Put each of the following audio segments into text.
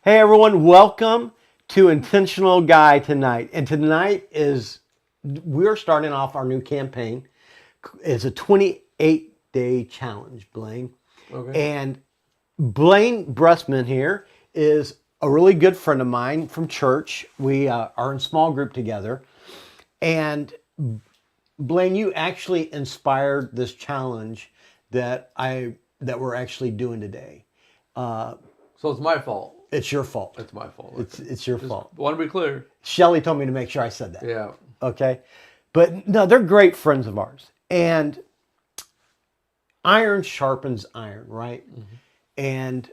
Hey everyone, welcome to Intentional Guy tonight. And tonight we're starting off our new campaign. It's a 28-day challenge, Blaine. Okay. And Blaine Bressman here is a really good friend of mine from church. We are in small group together. And Blaine, you actually inspired this challenge that we're actually doing today. So it's my fault. It's your fault. It's my fault. It's Okay. it's your Just fault. want to be clear. Shelly told me to make sure I said that. Yeah. Okay. But no, they're great friends of ours. And iron sharpens iron, right? And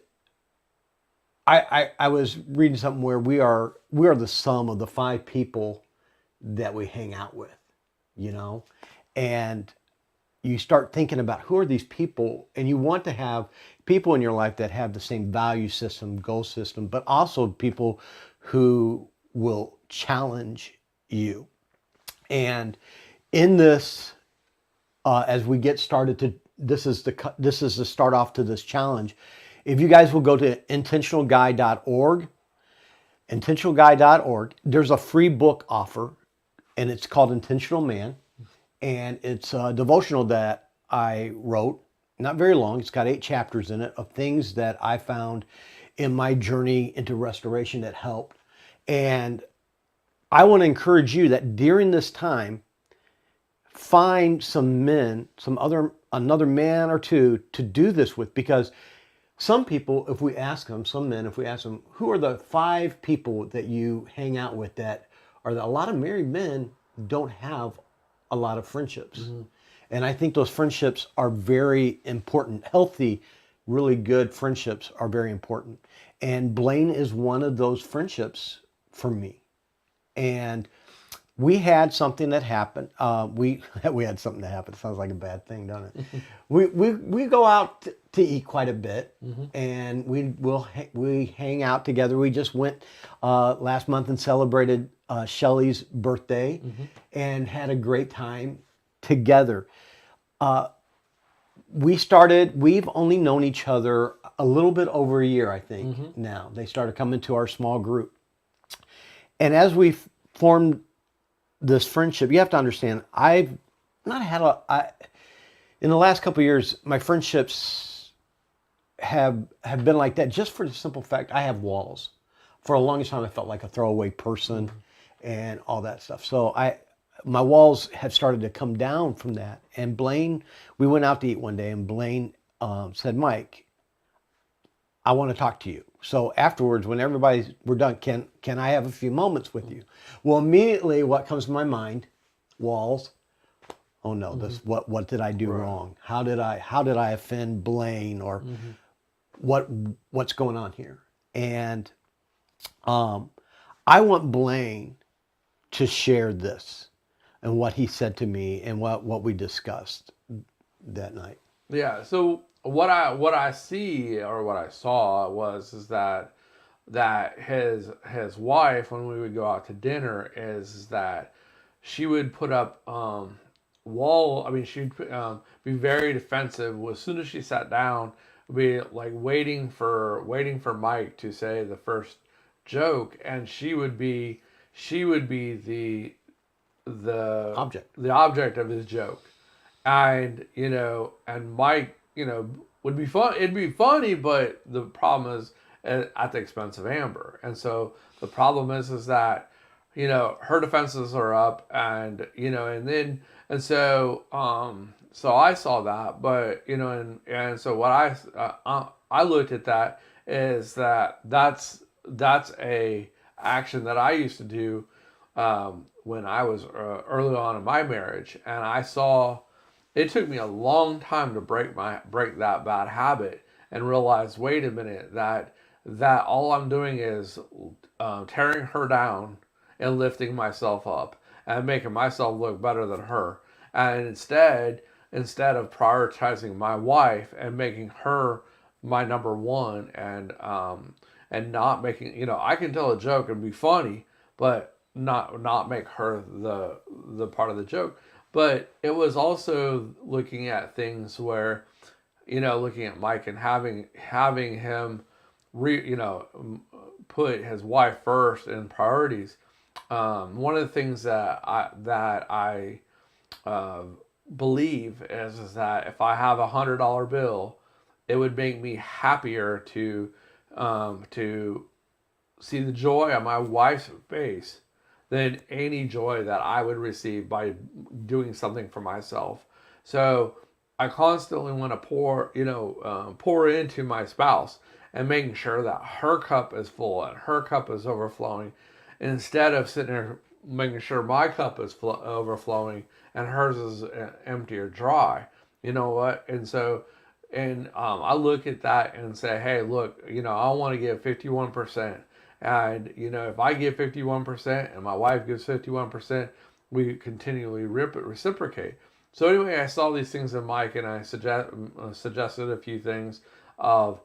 I was reading something where we are the sum of the five people that we hang out with, you know? And you start thinking about who are these people, and you want to have people in your life that have the same value system, goal system, but also people who will challenge you. And in this, as we get started to this is the start off to this challenge. If you guys will go to intentionalguy.org, there's a free book offer, and it's called Intentional Man, and it's a devotional that I wrote. Not very long. It's got 8 chapters in it of things that I found in my journey into restoration that helped. And I want to encourage you that during this time, find some men, another man or two to do this with, because some people, if we ask them, some men, if we ask them, who are the five people that you hang out with that are a lot of married men don't have a lot of friendships. And I think those friendships are very important. Healthy, really good friendships are very important. And Blaine is one of those friendships for me. And we had something that happened. We had something that happened. Sounds like a bad thing, doesn't it? We go out to eat quite a bit, and we hang out together. We just went last month and celebrated Shelly's birthday, and had a great time together. We've only known each other a little bit over a year, I think. Now they started coming to our small group, and as we formed this friendship, you have to understand, I've not had in the last couple of years, my friendships have been like that, just for the simple fact I have walls. For a longest time I felt like a throwaway person and all that stuff. So my walls have started to come down from that. And Blaine, we went out to eat one day, and Blaine said, Mike, I want to talk to you. So afterwards, when we're done, can I have a few moments with you? Well, immediately what comes to my mind, walls. Oh no, this what did I do Right. wrong? How did I offend Blaine, or what's going on here? And I want Blaine to share this and what he said to me and what we discussed that night. Yeah. So what I see or what I saw is that his wife, when we would go out to dinner, is that she would put up wall. I mean, she'd be very defensive. As soon as she sat down, be like waiting for Mike to say the first joke, and she would be the Object. the object of his joke. And and Mike, would be fun. It'd be funny, but the problem is at the expense of Amber. And so the problem is that her defenses are up, and so I saw that, but and so what I looked at that is that's a action that I used to do when I was early on in my marriage, and I saw it took me a long time to break that bad habit and realize, wait a minute, that all I'm doing is tearing her down and lifting myself up and making myself look better than her, and instead of prioritizing my wife and making her my number one, and not making, I can tell a joke and be funny, but not make her the part of the joke. But it was also looking at things where, looking at Mike and having him put his wife first in priorities, one of the things that I uh, believe is that if I have $100 bill, it would make me happier to see the joy on my wife's face than any joy that I would receive by doing something for myself. So I constantly want to pour into my spouse and making sure that her cup is full and her cup is overflowing, instead of sitting there making sure my cup is overflowing and hers is empty or dry. You know what? And I look at that and say, hey, look, I want to give 51%. And, if I give 51% and my wife gives 51%, we continually reciprocate. So anyway, I saw these things in Mike, and I suggested a few things of,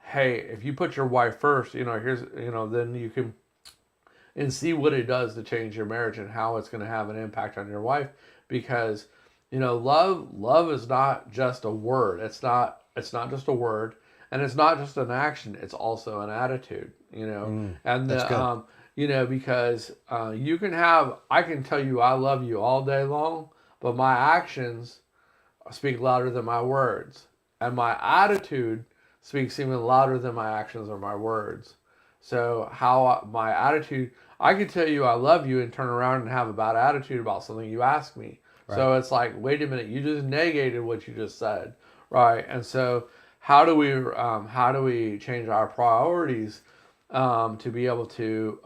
hey, if you put your wife first, then you can and see what it does to change your marriage and how it's going to have an impact on your wife. Because love is not just a word. It's not just a word, and it's not just an action. It's also an attitude. And that's good. because I can tell you I love you all day long, but my actions speak louder than my words, and my attitude speaks even louder than my actions or my words. So my attitude, I could tell you I love you and turn around and have a bad attitude about something you asked me. Right. So it's like, wait a minute, you just negated what you just said, right? And so how do we change our priorities to be able to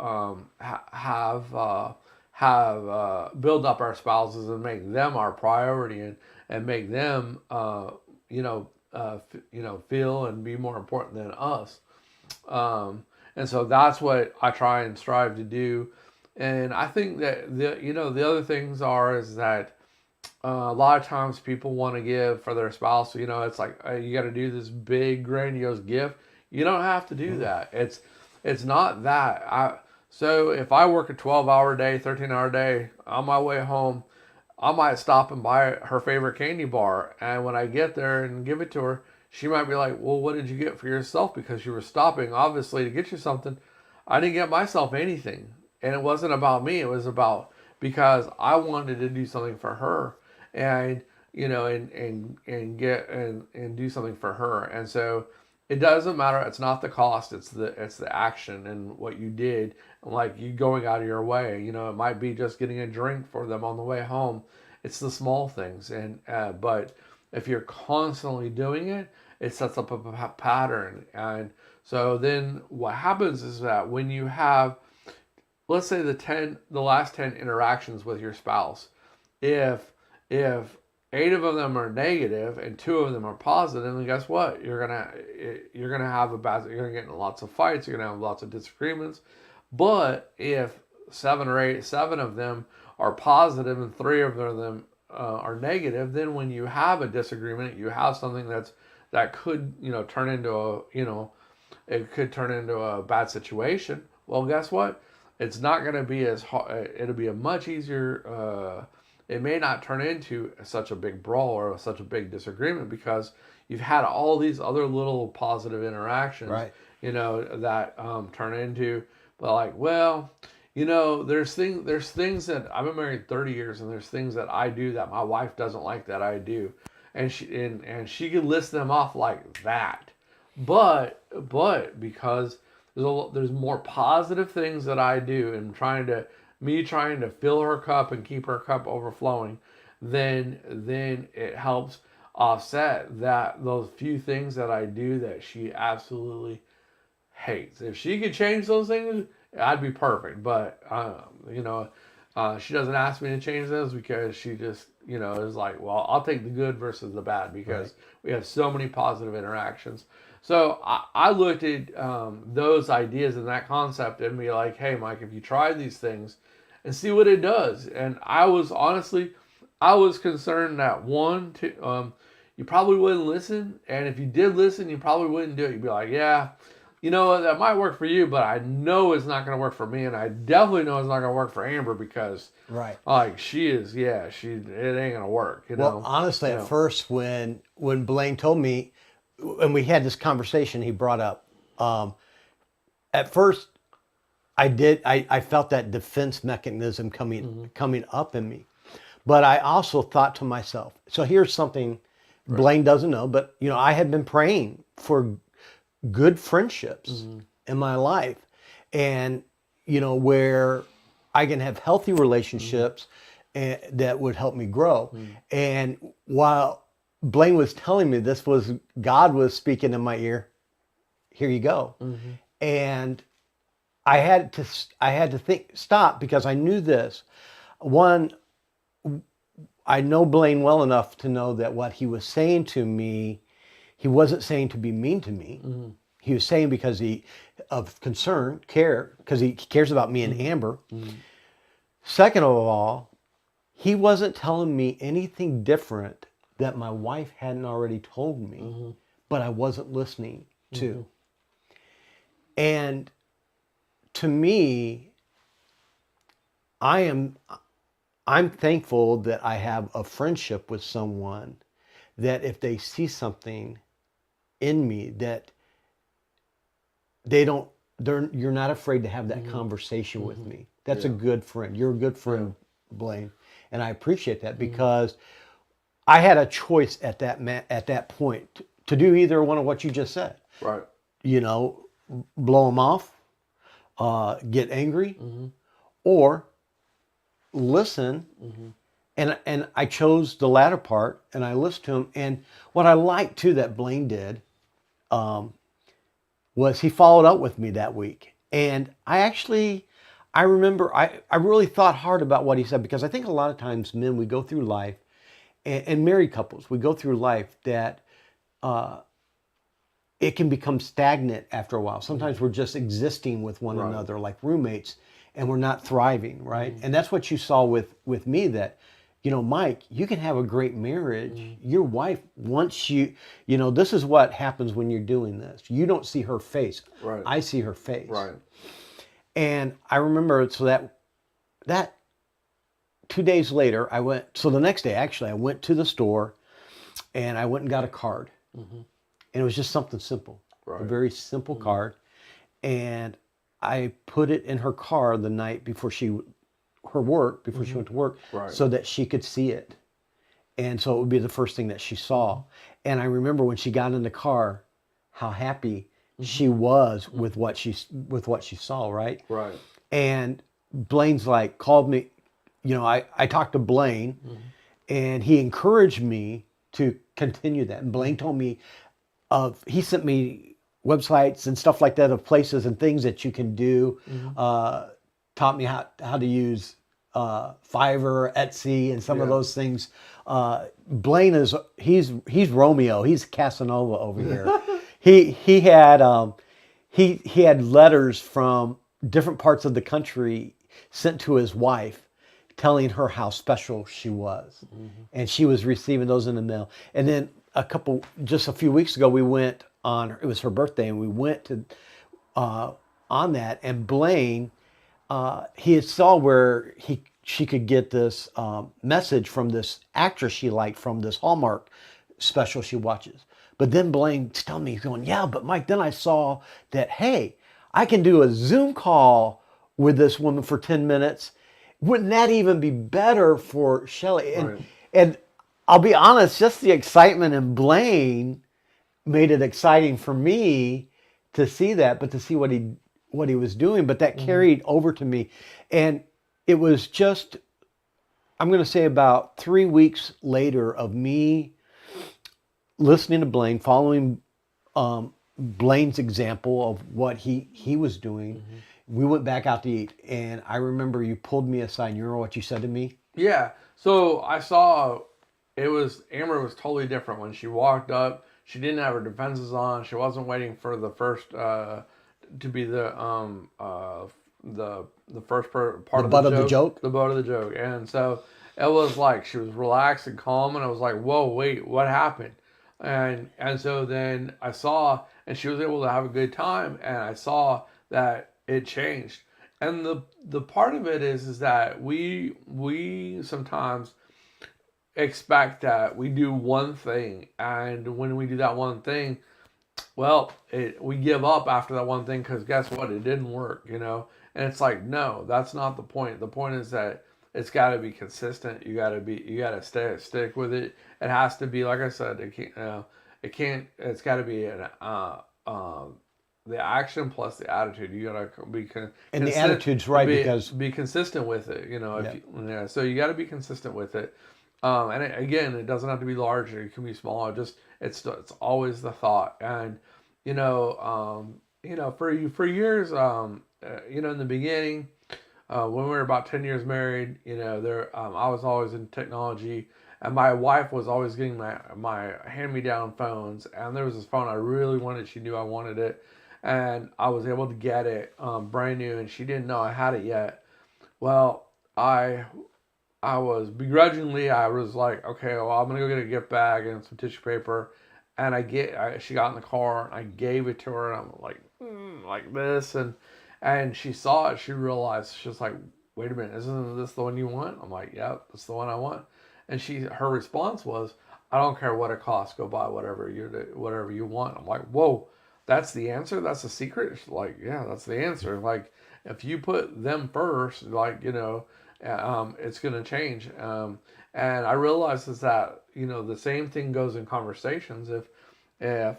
build up our spouses and make them our priority, and make them feel and be more important than us. And so that's what I try and strive to do. And I think that the other things is that a lot of times people want to give for their spouse. It's like, you got to do this big grandiose gift. You don't have to do that. It's not that. So if I work a 12-hour day, 13-hour day, on my way home, I might stop and buy her favorite candy bar. And when I get there and give it to her, she might be like, well, what did you get for yourself? Because you were stopping, obviously, to get you something. I didn't get myself anything. And it wasn't about me. It was because I wanted to do something for her, and and do something for her. And so it doesn't matter. It's not the cost. It's the action and what you did. Like you going out of your way. It might be just getting a drink for them on the way home. It's the small things. But if you're constantly doing it, it sets up a pattern. And so then what happens is that when you have, let's say the last 10 interactions with your spouse, if 8 of them are negative and 2 of them are positive, then guess what? You're gonna get in lots of fights. You're gonna have lots of disagreements. But if 7 of them are positive and 3 of them are negative, then when you have a disagreement, you have something that could turn into it could turn into a bad situation. Well, guess what? It's not going to be as hard. It'll be a much easier. It may not turn into such a big brawl or such a big disagreement, because you've had all these other little positive interactions, Right. That turn into, but like, well, there's things that I've been married 30 years, and there's things that I do that my wife doesn't like that I do, and she can list them off like that, but because there's more positive things that I do, and trying to fill her cup and keep her cup overflowing, then it helps offset those few things that I do that she absolutely hates. If she could change those things, I'd be perfect. But she doesn't ask me to change those, because she just is like, well, I'll take the good versus the bad, because we have so many positive interactions. So I looked at those ideas and that concept and be like, hey, Mike, if you try these things and see what it does. And I was concerned that you probably wouldn't listen. And if you did listen, you probably wouldn't do it. You'd be like, yeah, that might work for you, but I know it's not going to work for me. And I definitely know it's not going to work for Amber, because Right. like it ain't going to work. Well, honestly, at first, when Blaine told me, and we had this conversation, he brought up, at first I did. I felt that defense mechanism coming up in me. But I also thought to myself, so here's something Blaine doesn't know, but I had been praying for good friendships in my life, and where I can have healthy relationships that would help me grow. And while Blaine was telling me this, was God was speaking in my ear, here you go. And I had to stop, because I knew this. One, I know Blaine well enough to know that what he was saying to me, he wasn't saying to be mean to me. He was saying because of concern, care, because he cares about me and Amber. Second of all, he wasn't telling me anything different that my wife hadn't already told me, but I wasn't listening to. And to me, I'm thankful that I have a friendship with someone that if they see something in me that you're not afraid to have that conversation with me. That's a good friend. You're a good friend, Blaine. And I appreciate that, because I had a choice at that point to do either one of what you just said. Right. Blow them off, get angry, or listen. And I chose the latter part, and I listened to him. And what I liked too that Blaine did was he followed up with me that week. And I remember I really thought hard about what he said, because I think a lot of times men, we go through life, and married couples, we go through life that it can become stagnant after a while. Sometimes we're just existing with one another like roommates, and we're not thriving, right? And that's what you saw with me, that, Mike, you can have a great marriage. Your wife wants you, this is what happens when you're doing this. You don't see her face. Right. I see her face. Right. And I remember, so that 2 days later, so the next day, actually, I went to the store, and I went and got a card. And it was just something simple, a very simple card. And I put it in her car the night before she went to work, so that she could see it. And so it would be the first thing that she saw. And I remember when she got in the car, how happy she was with what she saw, right? Right. And Blaine's called me, I talked to Blaine, and he encouraged me to continue that. And Blaine told me he sent me websites and stuff like that of places and things that you can do. Taught me how to use Fiverr, Etsy, and some of those things. Blaine he's Romeo. He's Casanova over here. he had letters from different parts of the country sent to his wife, telling her how special she was, and she was receiving those in the mail. And then just a few weeks ago, we went on. It was her birthday, and we went to on that. And Blaine, he saw where she could get this message from this actress she liked from this Hallmark special she watches. But then Blaine's telling me, he's going, yeah, but Mike, then I saw that, hey, I can do a Zoom call with this woman for 10 minutes. Wouldn't that even be better for Shelley? And I'll be honest, just the excitement in Blaine made it exciting for me to see that, but to see what he was doing. But that carried over to me. And it was just, I'm going to say about 3 weeks later of me listening to Blaine, following Blaine's example of what he was doing. We went back out to eat, and I remember you pulled me aside. And you remember what you said to me? Yeah. So I saw Amber was totally different when she walked up. She didn't have her defenses on. She wasn't waiting for the first to be the first part of the joke. The butt of the joke. And so it was like she was relaxed and calm, and I was like, whoa, wait, what happened? And so then I saw, and she was able to have a good time, and I saw that it changed. And the part of it is that we sometimes expect that we do one thing, and when we do that one thing, well, we give up after that one thing, because guess what? It didn't work, And it's like, no, that's not the point. The point is that it's got to be consistent. You got to stick with it. It has to be, like I said, it's got to be the action plus the attitude. You got to be And the attitude's right, because be consistent with it. yeah. So you got to be consistent with it. And again, it doesn't have to be large. It can be small. It's always the thought. And for years, in the beginning, when we were about 10 years married, I was always in technology, and my wife was always getting my hand-me-down phones. And there was this phone I really wanted. She knew I wanted it, and I was able to get it brand new, and she didn't know I had it yet. Well, I was begrudgingly, I was like, okay, well, I'm gonna go get a gift bag and some tissue paper, and she got in the car, and I gave it to her, and I'm like this, and she saw it, she realized, she was like, wait a minute, isn't this the one you want? I'm like, yep, that's the one I want, and her response was, I don't care what it costs, go buy whatever you want. I'm like, whoa, that's the answer? That's the secret? She's like, yeah, that's the answer. Like, if you put them first, it's going to change. And I realize is that, the same thing goes in conversations. If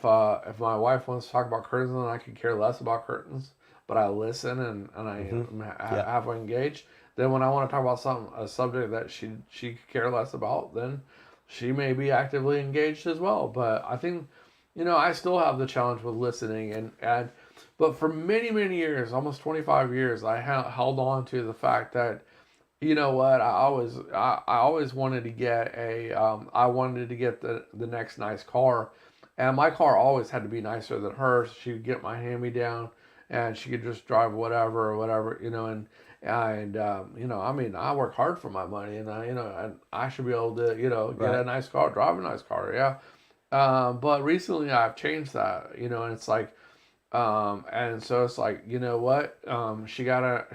my wife wants to talk about curtains, then I could care less about curtains, but I listen and I am halfway engaged. Then when I want to talk about a subject that she could care less about, then she may be actively engaged as well. But I think, I still have the challenge with listening, but for many, many years, almost 25 years, I held on to the fact that, you know what, I always wanted to get I wanted to get the next nice car, and my car always had to be nicer than hers. She would get my hand-me-down, and she could just drive whatever or whatever, I mean, I work hard for my money, and I should be able to, get a nice car, drive a nice car, yeah. But recently I've changed that, and it's like, and so it's like, you know what, she got a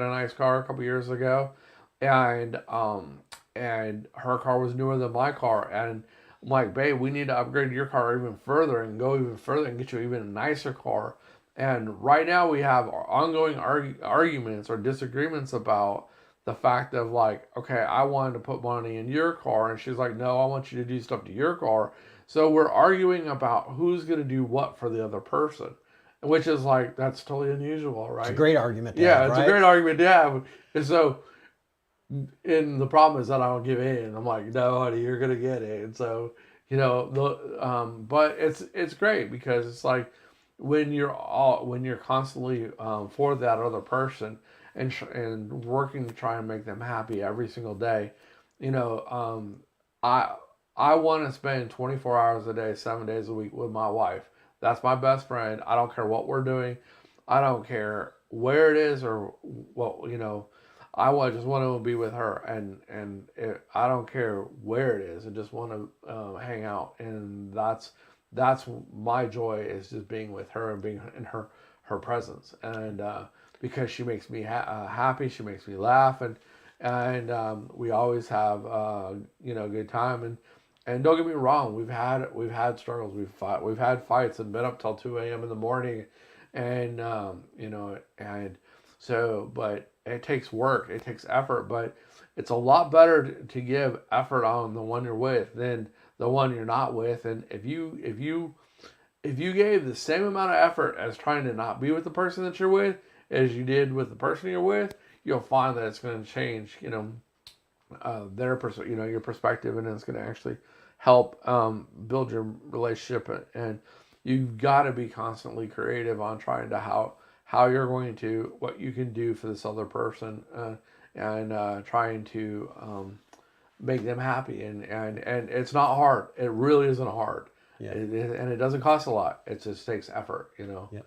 nice car a couple years ago, and her car was newer than my car, and I'm like, babe, we need to upgrade your car even further and go even further and get you even a nicer car. And right now we have ongoing arguments or disagreements about the fact of like, okay, I wanted to put money in your car, and she's like, no, I want you to do stuff to your car. So we're arguing about who's going to do what for the other person, which is like, that's totally unusual, right? It's a great argument to yeah, have, it's right? a great argument to have. And so, and the problem is that I don't give in. I'm like, no, honey, you're gonna get it. And so, but it's great because it's like when you're constantly for that other person and working to try and make them happy every single day, I I want to spend 24 hours a day, 7 days a week with my wife. That's my best friend. I don't care what we're doing. I don't care where it is or what. Just want to be with her, and I don't care where it is. I just want to hang out, and that's my joy, is just being with her and being in her presence, and because she makes me happy, she makes me laugh, and we always have good time, and don't get me wrong, we've had struggles, we've had fights and been up till 2 a.m. in the morning, and and so, but it takes work, it takes effort, but it's a lot better to give effort on the one you're with than the one you're not with. And if you gave the same amount of effort as trying to not be with the person that you're with as you did with the person you're with, you'll find that it's going to change, your perspective, and it's going to actually help build your relationship. And you've got to be constantly creative on trying to how you're going to, what you can do for this other person, and trying to make them happy. And it's not hard. It really isn't hard. Yeah. And it doesn't cost a lot. It just takes effort, Yeah.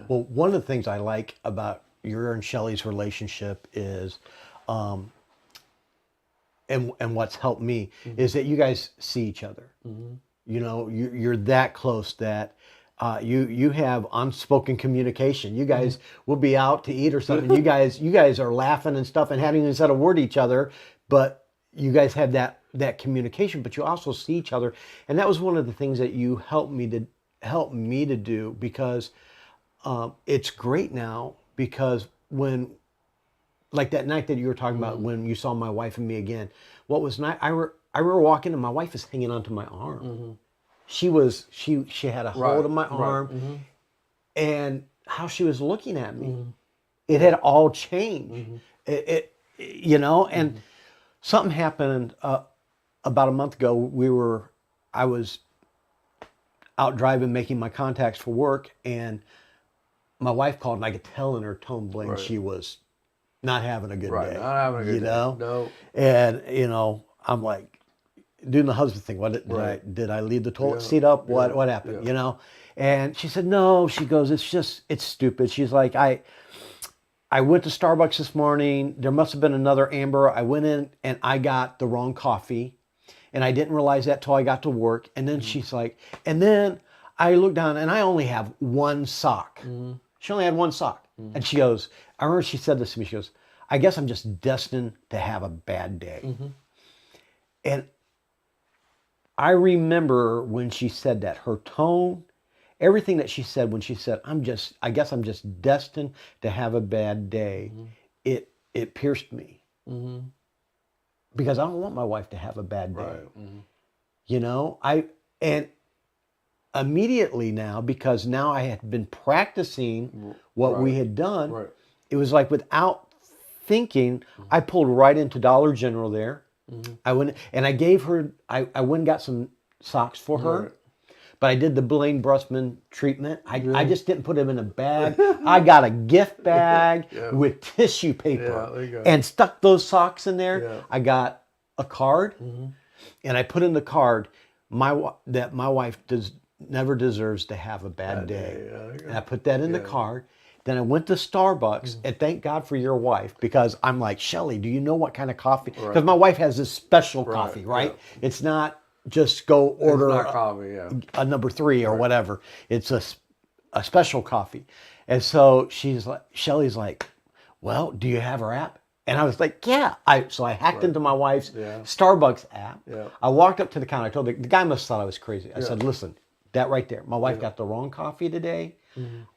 Well, one of the things I like about your and Shelly's relationship is, and what's helped me, is that you guys see each other. You're that close that you have unspoken communication. You guys will be out to eat or something. You guys are laughing and stuff and hadn't even said a word to each other, but you guys have that communication. But you also see each other, and that was one of the things that you helped me to do, because it's great now, because when like that night that you were talking about when you saw my wife and me again. What was nice, I remember walking and my wife was hanging onto my arm. She had a hold of my arm, and how she was looking at me, it had all changed. And something happened about a month ago. I was out driving, making my contacts for work, and my wife called, and I could tell in her tone, Blaine, she was not having a good day. Not having a good day. No. And I'm like doing the husband thing. Did I leave the toilet seat up? What happened? And she said, no. She goes, it's stupid. She's like, I went to Starbucks this morning. There must have been another Amber. I went in and I got the wrong coffee, and I didn't realize that till I got to work. And then she's like, and then I looked down and I only have one sock. She only had one sock. And she goes, I remember she said this to me. She goes, I guess I'm just destined to have a bad day. And I remember when she said that, her tone, everything that she said when she said, I guess I'm just destined to have a bad day. It pierced me. Because I don't want my wife to have a bad day. And immediately now, because now I had been practicing what we had done, it was like without thinking, I pulled right into Dollar General there. I went and I gave her, I went and got some socks for her, but I did the Blaine Bressman treatment. I just didn't put them in a bag. I got a gift bag with tissue paper and stuck those socks in there. I got a card, and I put in the card, that my wife never deserves to have a bad day. And I put that in the card. Then I went to Starbucks, and thank God for your wife, because I'm like, Shelly, do you know what kind of coffee? Because my wife has this special coffee, right? It's not just go order a number 3 or whatever. It's a special coffee. And so Shelly's like, well, do you have her app? And I was like, yeah. So I hacked into my wife's Starbucks app. I walked up to the counter. I told the guy must have thought I was crazy. I said, listen, that right there, my wife got the wrong coffee today.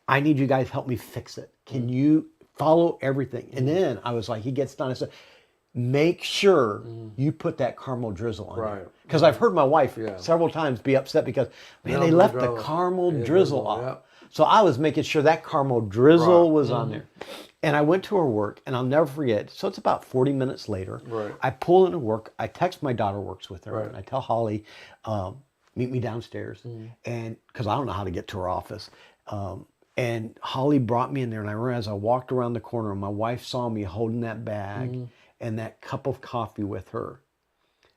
I need you guys to help me fix it. Can you follow everything? And then I was like, he gets done. I said, make sure you put that caramel drizzle on it. Because I've heard my wife several times be upset because, man, they left the caramel drizzle off. So I was making sure that caramel drizzle was on there. And I went to her work, and I'll never forget. So it's about 40 minutes later. I pull into work. I text my daughter works with her, and I tell Holly, meet me downstairs, and because I don't know how to get to her office. And Holly brought me in there, and I remember as I walked around the corner, my wife saw me holding that bag and that cup of coffee with her.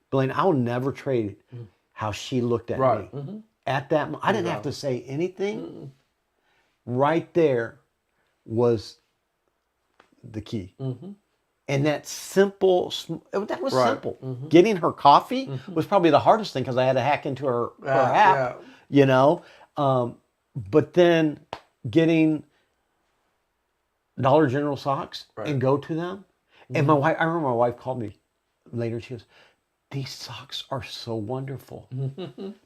Blaine, I'll never trade how she looked at me. At that moment, I didn't have to say anything. Right there was the key. And that simple, that was simple. Getting her coffee was probably the hardest thing because I had to hack into her app, but then getting Dollar General socks and go to them. And my wife, I remember my wife called me later. She goes, these socks are so wonderful.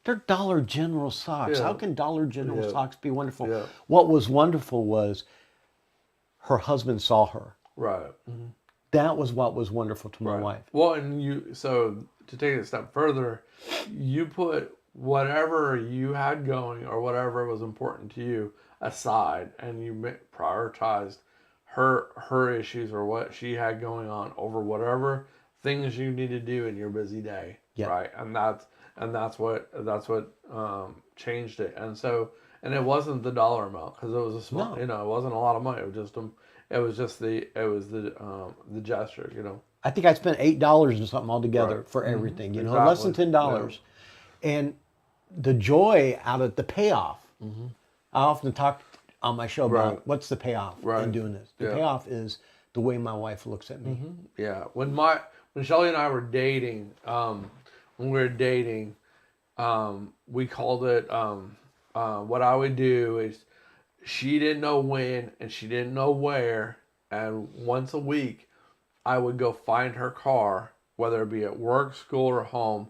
They're Dollar General socks. How can Dollar General socks be wonderful? What was wonderful was her husband saw her. That was what was wonderful to my wife. Well, and so to take it a step further, you put whatever you had going or whatever was important to you aside, and you prioritized her issues or what she had going on over whatever things you need to do in your busy day, right? And that's what changed it. And so, and it wasn't the dollar amount because it was a small, it wasn't a lot of money. It was just the gesture, I think I spent $8 and something altogether for everything, less than $10. And the joy out of the payoff. I often talk on my show about what's the payoff in doing this. The payoff is the way my wife looks at me. When Shelly and I were dating, we called it, what I would do is, she didn't know when and she didn't know where, and once a week I would go find her car, whether it be at work, school, or home,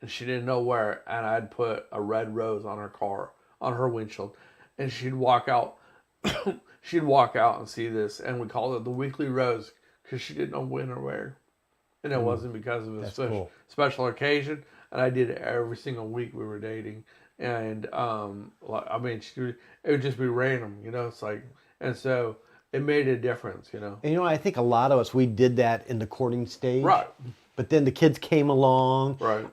and she didn't know where, and I'd put a red rose on her car, on her windshield, and she'd walk out and see this, and we called it the weekly rose, because she didn't know when or where. And it wasn't because of a That's special, cool. special occasion. And I did it every single week we were dating. And, I mean, it would just be random, you know? It's like, and so it made a difference, you know? And I think a lot of us, we did that in the courting stage. Right. But then the kids came along, Right.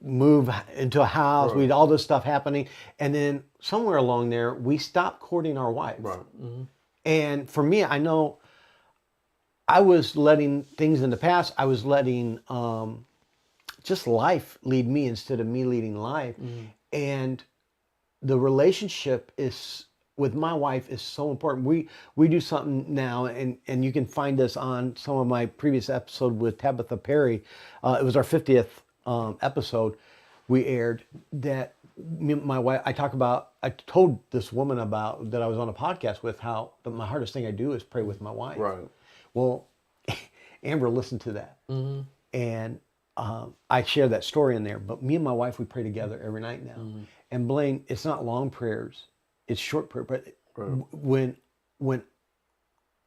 move into a house, Right. we had all this stuff happening. And then somewhere along there, we stopped courting our wife. Right. And for me, I know I was letting things in the past, I was letting just life lead me instead of me leading life. And the relationship is with my wife is so important. We do something now, and you can find us on some of my previous episode with Tabitha Perry. It was our 50th episode we aired that my wife, I told this woman about that I was on a podcast with how my hardest thing I do is pray with my wife. Right. Well, Amber listened to that, and I share that story in there. But me and my wife, we pray together every night now. And Blaine, it's not long prayers; it's short prayer. But when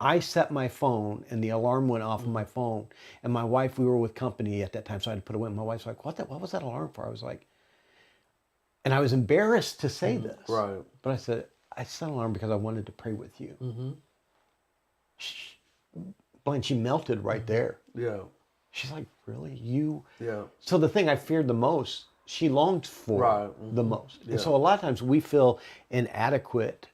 I set my phone and the alarm went off on my phone, and my wife, we were with company at that time, so I had to put it away. My wife's like, What was that alarm for?" I was like, and I was embarrassed to say this, Right. but I said, "I set an alarm because I wanted to pray with you." Blaine, she melted right there. Yeah. She's like, "Really? You?" Yeah. So the thing I feared the most, she longed for Right. the most. Yeah. And so a lot of times we feel inadequate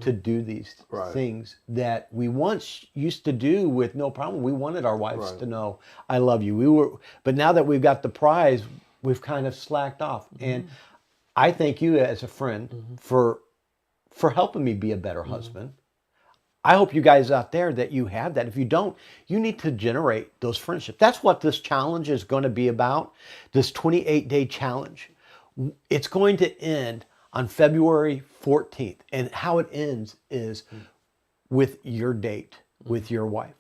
to do these Right. things that we once used to do with no problem. We wanted our wives Right. to know, "I love you." But now that we've got the prize, we've kind of slacked off. And I thank you as a friend for helping me be a better husband. I hope you guys out there that you have that. If you don't, you need to generate those friendships. That's what this challenge is going to be about, this 28-day challenge. It's going to end on February 14th. And how it ends is with your date with your wife.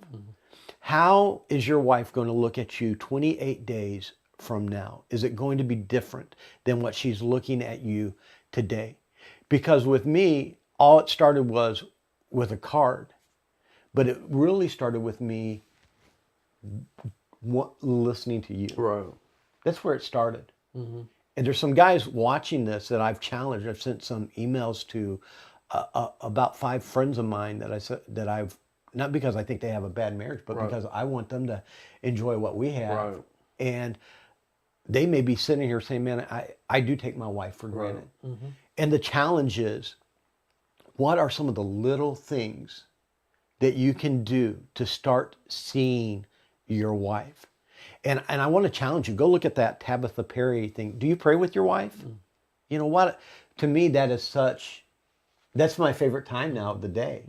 How is your wife going to look at you 28 days from now? Is it going to be different than what she's looking at you today? Because with me, all it started was with a card, but it really started with me listening to you. Right. That's where it started. And there's some guys watching this that I've challenged. I've sent some emails to about 5 friends of mine that I said that I've, not because I think they have a bad marriage, but because I want them to enjoy what we have. Right. And they may be sitting here saying, "Man, I do take my wife for granted." And the challenge is, what are some of the little things that you can do to start seeing your wife? And I want to challenge you. Go look at that Tabitha Perry thing. Do you pray with your wife? You know what? To me, that's my favorite time now of the day,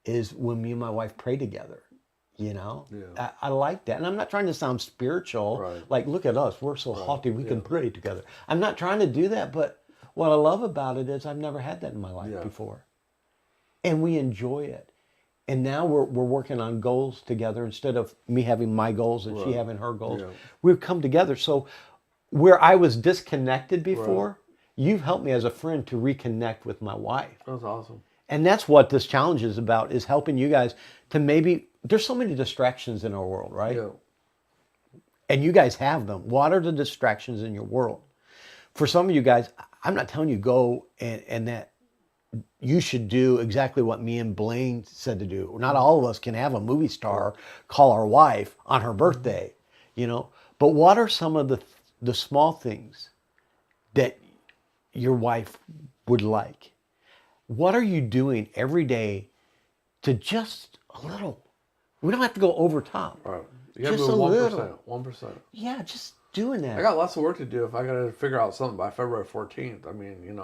is when me and my wife pray together. Yeah. I like that. And I'm not trying to sound spiritual. Right. Like, look at us. We're so haughty. We can pray together. I'm not trying to do that. But what I love about it is I've never had that in my life before. And we enjoy it. And now we're working on goals together instead of me having my goals and she having her goals. Yeah. We've come together. So where I was disconnected before, you've helped me as a friend to reconnect with my wife. That's awesome. And that's what this challenge is about, is helping you guys to maybe, there's so many distractions in our world, right? Yeah. And you guys have them. What are the distractions in your world? For some of you guys, I'm not telling you go and that you should do exactly what me and Blaine said to do. Not all of us can have a movie star call our wife on her birthday, But what are some of the small things that your wife would like? What are you doing every day to just a little? We don't have to go over top. Right. You gotta Just move a 1%. little. 1%. Yeah, just doing that. I got lots of work to do if I gotta figure out something by February 14th. I mean,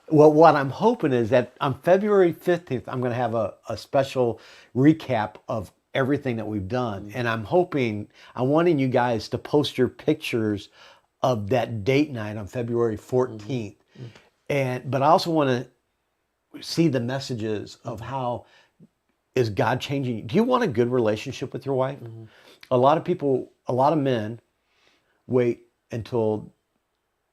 Well, what I'm hoping is that on February 15th, I'm going to have a special recap of everything that we've done. And I'm wanting you guys to post your pictures of that date night on February 14th. But I also want to see the messages of how is God changing you. Do you want a good relationship with your wife? A lot of men wait until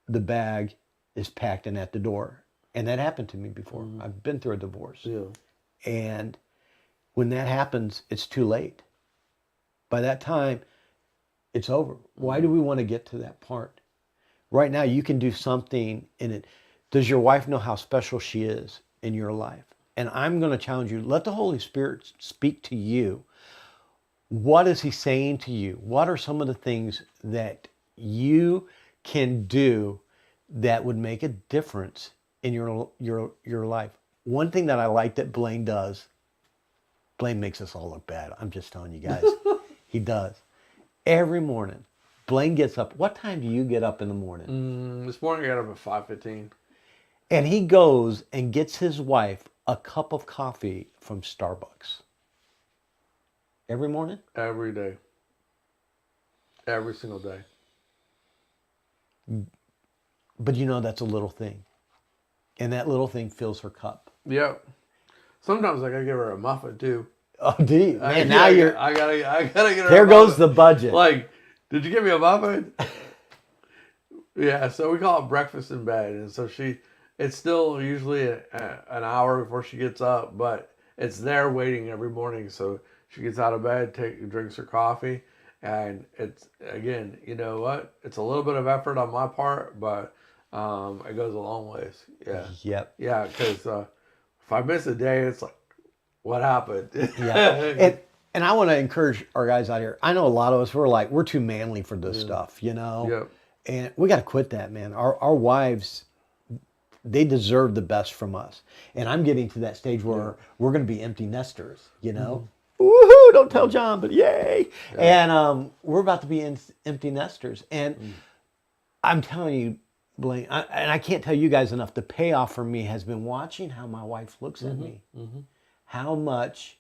the bag is packed and at the door. And that happened to me before. I've been through a divorce. Yeah. And when that happens, it's too late. By that time, it's over. Why do we want to get to that part? Right now, you can do something in it. Does your wife know how special she is in your life? And I'm going to challenge you. Let the Holy Spirit speak to you. What is he saying to you? What are some of the things that you can do that would make a difference in your life? One thing that I like that Blaine does, Blaine makes us all look bad. I'm just telling you guys. He does. Every morning, Blaine gets up. What time do you get up in the morning? This morning I got up at 5:15. And he goes and gets his wife a cup of coffee from Starbucks. Every morning? Every day. Every single day. But you know that's a little thing. And that little thing fills her cup. Yep. Sometimes I gotta give her a muffin too. Oh, do you? Man, I gotta get her. There a goes muffin. the budget. Like, did you give me a muffin? Yeah. So we call it breakfast in bed, and so it's still usually an hour before she gets up, but it's there waiting every morning. So she gets out of bed, drinks her coffee, and it's, again, you know what? It's a little bit of effort on my part, but it goes a long ways. Yeah. Yep. Yeah, because if I miss a day, it's like, what happened? Yeah. And I want to encourage our guys out here. I know a lot of us, we're too manly for this stuff, you know? Yep. And we got to quit that, man. Our wives, they deserve the best from us. And I'm getting to that stage where we're going to be empty nesters, you know? Woohoo! Don't tell John, but yay! Yeah. And we're about to be empty nesters. And I'm telling you, Blaine, and I can't tell you guys enough, the payoff for me has been watching how my wife looks at me. How much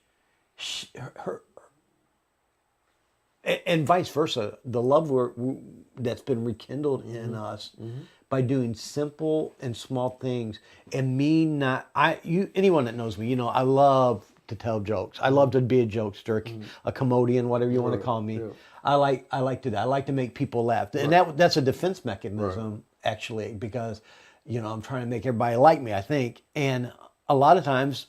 her and vice versa, the love that's been rekindled in us by doing simple and small things, and me anyone that knows me, you know, I love to tell jokes. I love to be a jokester, a comedian, whatever you want to call me. Yeah. I like to do that. I like to make people laugh, and that's a defense mechanism actually, because, you know, I'm trying to make everybody like me, I think, and a lot of times,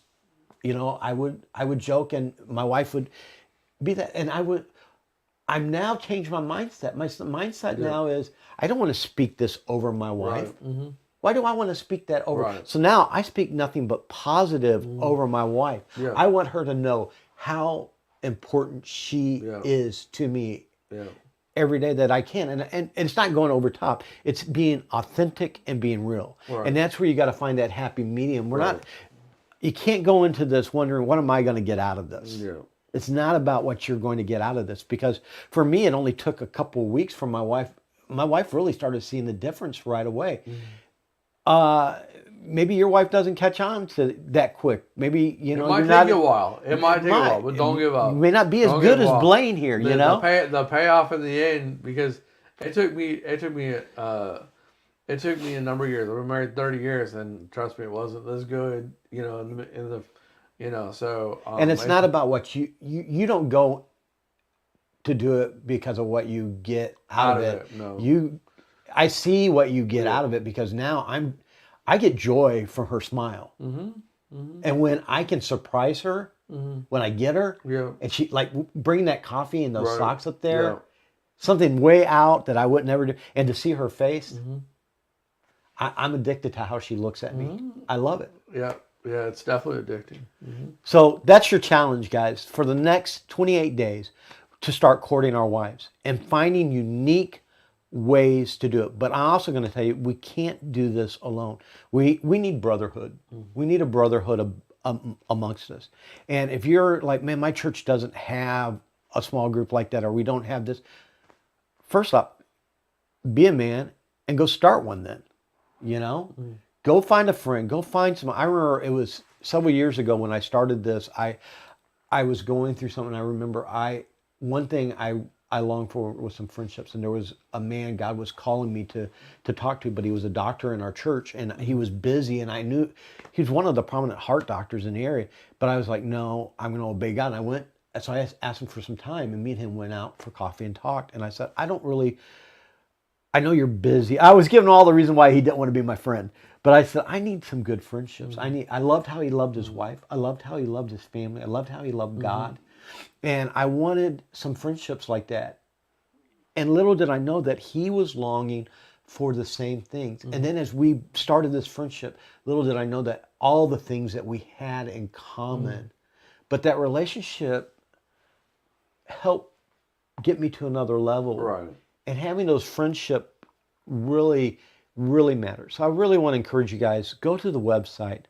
you know, I would joke, and my wife would be that, and I'm now changed my mindset. My mindset now is, I don't want to speak this over my wife. Right. Why do I want to speak that over? Right. So now I speak nothing but positive over my wife. Yeah. I want her to know how important she is to me every day that I can. And it's not going over top. It's being authentic and being real. Right. And that's where you got to find that happy medium. You can't go into this wondering, what am I going to get out of this? Yeah. It's not about what you're going to get out of this, because for me, it only took a couple of weeks for my wife. My wife really started seeing the difference right away. Maybe your wife doesn't catch on to that quick. Maybe, you know, it might take a while. It might take a while, but don't give up. You may not be as good as Blaine here, you know. The payoff in the end, because it took me a number of years. We were married 30 years, and trust me, it wasn't this good, you know, in the you know, so and it's not about what you don't go to do it because of what you get out of it. No. I see what you get out of it, because now I get joy from her smile. And when I can surprise her, when I get her, and she, like, bring that coffee and those socks up there, something way out that I would never do, and to see her face, I'm addicted to how she looks at me. I love it. Yeah, it's definitely addicting. So that's your challenge, guys, for the next 28 days, to start courting our wives and finding unique ways to do it. But I'm also going to tell you, we can't do this alone. We need brotherhood. We need a brotherhood amongst us. And if you're like, man, my church doesn't have a small group like that, or we don't have this, first up, be a man and go start one then, you know? Go find a friend. Go find some. I remember it was several years ago when I started this. I was going through something. I remember one thing I longed for was some friendships, and there was a man God was calling me to talk to, but he was a doctor in our church, and he was busy, and I knew he was one of the prominent heart doctors in the area. But I was like, no, I'm going to obey God. And I went, so I asked him for some time, and me and him went out for coffee and talked. And I said, I know you're busy. I was giving all the reason why he didn't want to be my friend. But I said, I need some good friendships. I loved how he loved his wife. I loved how he loved his family. I loved how he loved God. And I wanted some friendships like that. And little did I know that he was longing for the same things. And then as we started this friendship, little did I know that all the things that we had in common, but that relationship helped get me to another level. Right. And having those friendship really, really matters. So I really want to encourage you guys, go to the website,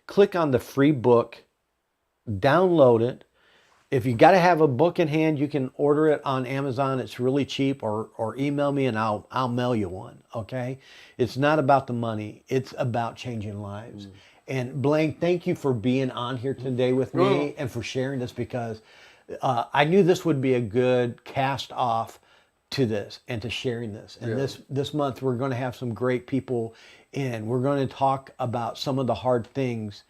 click on the free book, download it. If you got to have a book in hand, you can order it on Amazon. It's really cheap, or email me and I'll mail you one. Okay, it's not about the money; it's about changing lives. And Blaine, thank you for being on here today with me and for sharing this, because I knew this would be a good cast off to this and to sharing this. And this month we're going to have some great people in. We're going to talk about some of the hard things.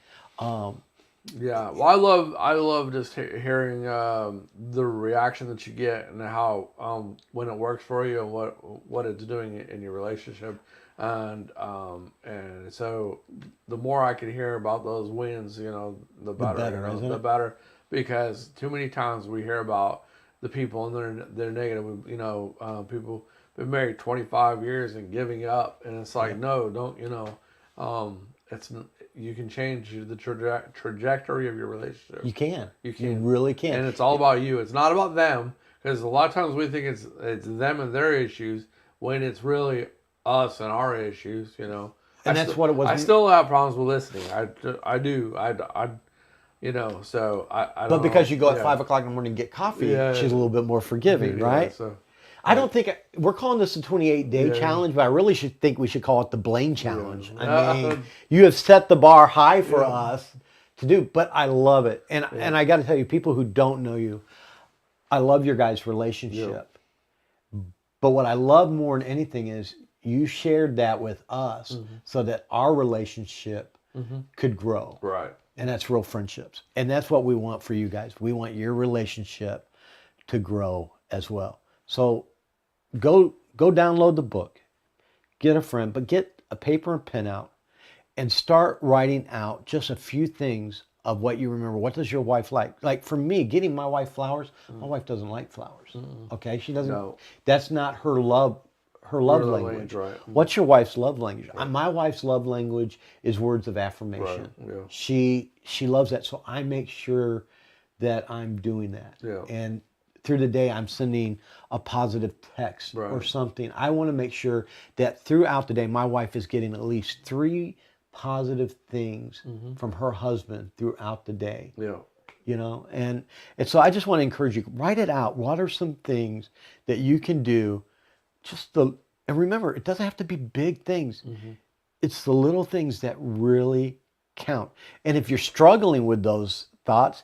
Yeah, well, I love just hearing the reaction that you get, and how when it works for you and what it's doing in your relationship, and so the more I can hear about those wins, the better, isn't the it? better, because too many times we hear about the people and they're negative. People been married 25 years and giving up, and it's like, no, don't, it's you can change the trajectory of your relationship. You can. You can. You really can. And it's all about you. It's not about them, because a lot of times we think it's them and their issues, when it's really us and our issues. And that's what it was. I still have problems with listening. I do. So I don't But because know. you go at 5 o'clock in the morning and get coffee, Yeah. she's a little bit more forgiving, right? So I don't think we're calling this a 28-day challenge, but I really think we should call it the Blaine challenge. I mean, you have set the bar high for us to do, but I love it. And I got to tell you, people who don't know you, I love your guys' relationship. But what I love more than anything is you shared that with us so that our relationship could grow. Right. And that's real friendships. And that's what we want for you guys. We want your relationship to grow as well. So go download the book, get a friend, but get a paper and pen out and start writing out just a few things of what you remember. What does your wife like? Like for me, getting my wife flowers, my wife doesn't like flowers. Okay? She doesn't. No. That's not her love language. Right. What's your wife's love language? My wife's love language is words of affirmation. Right. Yeah. She loves that, so I make sure that I'm doing that. Yeah. And through the day, I'm sending a positive text or something. I want to make sure that throughout the day, my wife is getting at least 3 positive things from her husband throughout the day. Yeah. And so I just want to encourage you, write it out. What are some things that you can do? And remember, it doesn't have to be big things. It's the little things that really count. And if you're struggling with those thoughts,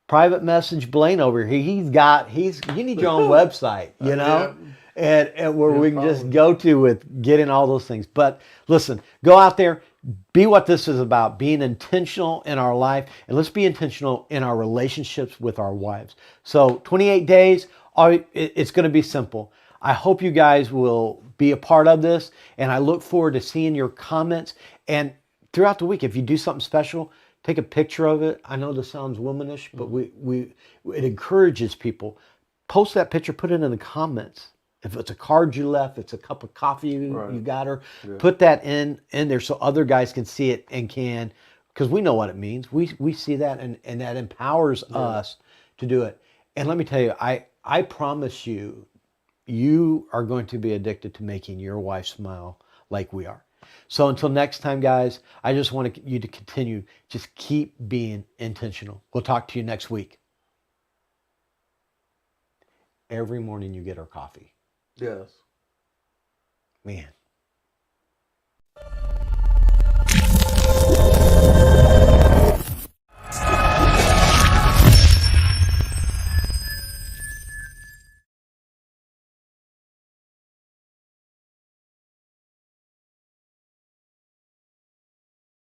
private message Blaine over here. You need your own website, and where we can just go to with getting all those things. But listen, go out there, be what this is about, being intentional in our life, and let's be intentional in our relationships with our wives. So 28 days, it's going to be simple. I hope you guys will be a part of this, and I look forward to seeing your comments. And throughout the week, if you do something special, take a picture of it. I know this sounds womanish, but it encourages people. Post that picture, put it in the comments. If it's a card you left, it's a cup of coffee you got her, put that in there so other guys can see it and because we know what it means. We see that, and that empowers us to do it. And let me tell you, I promise you, you are going to be addicted to making your wife smile like we are. So until next time, guys, I just want you to continue. Just keep being intentional. We'll talk to you next week. Every morning you get our coffee. Yes. Man.